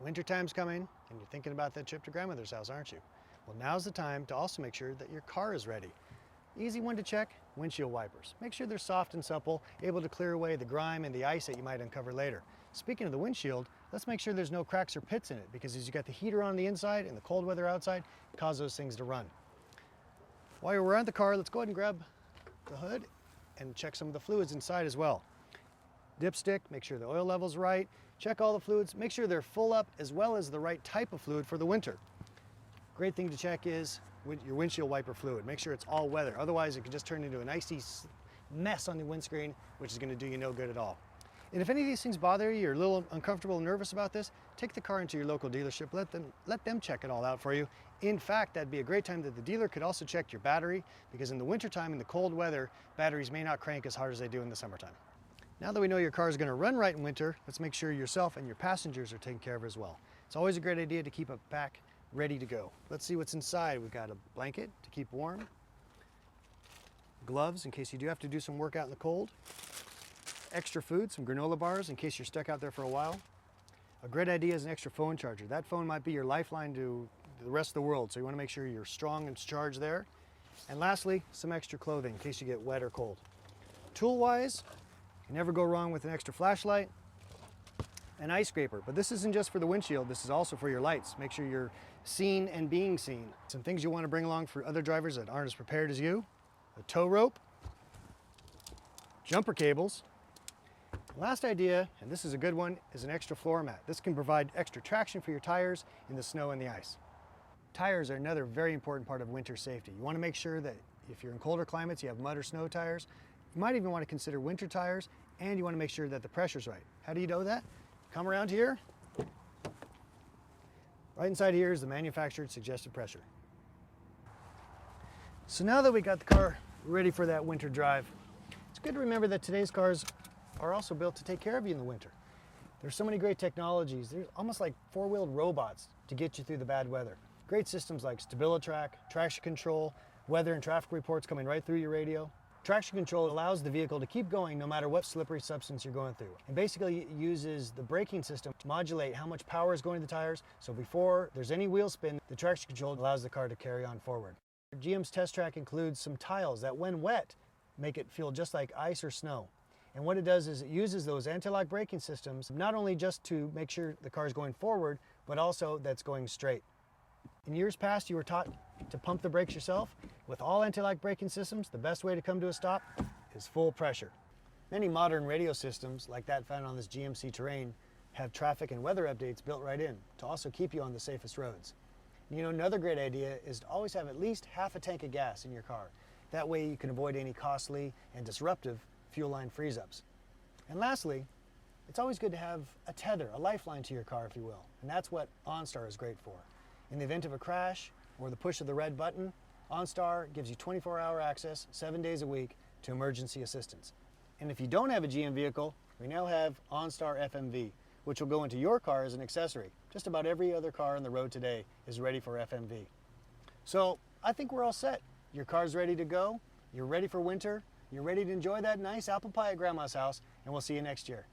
Wintertime's coming and you're thinking about that trip to grandmother's house, aren't you? Well, now's the time to also make sure that your car is ready. Easy one to check, windshield wipers. Make sure they're soft and supple, able to clear away the grime and the ice that you might uncover later. Speaking of the windshield, let's make sure there's no cracks or pits in it, because as you got the heater on the inside and the cold weather outside, it causes those things to run. While we're on the car, let's go ahead and grab the hood and check some of the fluids inside as well. Dipstick, make sure the oil level's right. Check all the fluids, make sure they're full up, as well as the right type of fluid for the winter. Great thing to check is your windshield wiper fluid. Make sure it's all weather. Otherwise, it could just turn into an icy mess on the windscreen, which is going to do you no good at all. And if any of these things bother you, you're a little uncomfortable and nervous about this, take the car into your local dealership. Let them check it all out for you. In fact, that'd be a great time that the dealer could also check your battery, because in the wintertime, in the cold weather, batteries may not crank as hard as they do in the summertime. Now that we know your car is going to run right in winter, let's make sure yourself and your passengers are taken care of as well. It's always a great idea to keep a pack ready to go. Let's see what's inside. We've got a blanket to keep warm, gloves in case you do have to do some work out in the cold, extra food, some granola bars in case you're stuck out there for a while. A great idea is an extra phone charger. That phone might be your lifeline to the rest of the world, so you want to make sure you're strong and charged there. And lastly, some extra clothing in case you get wet or cold. Tool-wise, you never go wrong with an extra flashlight, an ice scraper, but this isn't just for the windshield, this is also for your lights. Make sure you're seen and being seen. Some things you want to bring along for other drivers that aren't as prepared as you: a tow rope, jumper cables. Last idea, and this is a good one, is an extra floor mat. This can provide extra traction for your tires in the snow and the ice. Tires are another very important part of winter safety. You want to make sure that if you're in colder climates, you have mud or snow tires. You might even want to consider winter tires, and you want to make sure that the pressure's right. How do you know that? Come around here. Right inside here is the manufactured suggested pressure. So now that we got the car ready for that winter drive, it's good to remember that today's cars are also built to take care of you in the winter. There's so many great technologies. There's almost like four-wheeled robots to get you through the bad weather. Great systems like StabiliTrak, traction control, weather and traffic reports coming right through your radio. Traction control allows the vehicle to keep going no matter what slippery substance you're going through. And basically it uses the braking system to modulate how much power is going to the tires, so before there's any wheel spin, the traction control allows the car to carry on forward. GM's test track includes some tiles that, when wet, make it feel just like ice or snow. And what it does is it uses those anti-lock braking systems not only just to make sure the car is going forward, but also that's going straight. In years past, you were taught to pump the brakes yourself. With all anti-lock braking systems, the best way to come to a stop is full pressure. Many modern radio systems, like that found on this GMC Terrain, have traffic and weather updates built right in to also keep you on the safest roads. You know, another great idea is to always have at least half a tank of gas in your car. That way you can avoid any costly and disruptive fuel line freeze-ups. And lastly, it's always good to have a tether, a lifeline to your car, if you will. And that's what OnStar is great for. In the event of a crash or the push of the red button, OnStar gives you 24-hour access, 7 days a week, to emergency assistance. And if you don't have a GM vehicle, we now have OnStar FMV, which will go into your car as an accessory. Just about every other car on the road today is ready for FMV. So I think we're all set. Your car's ready to go, you're ready for winter, you're ready to enjoy that nice apple pie at Grandma's house, and we'll see you next year.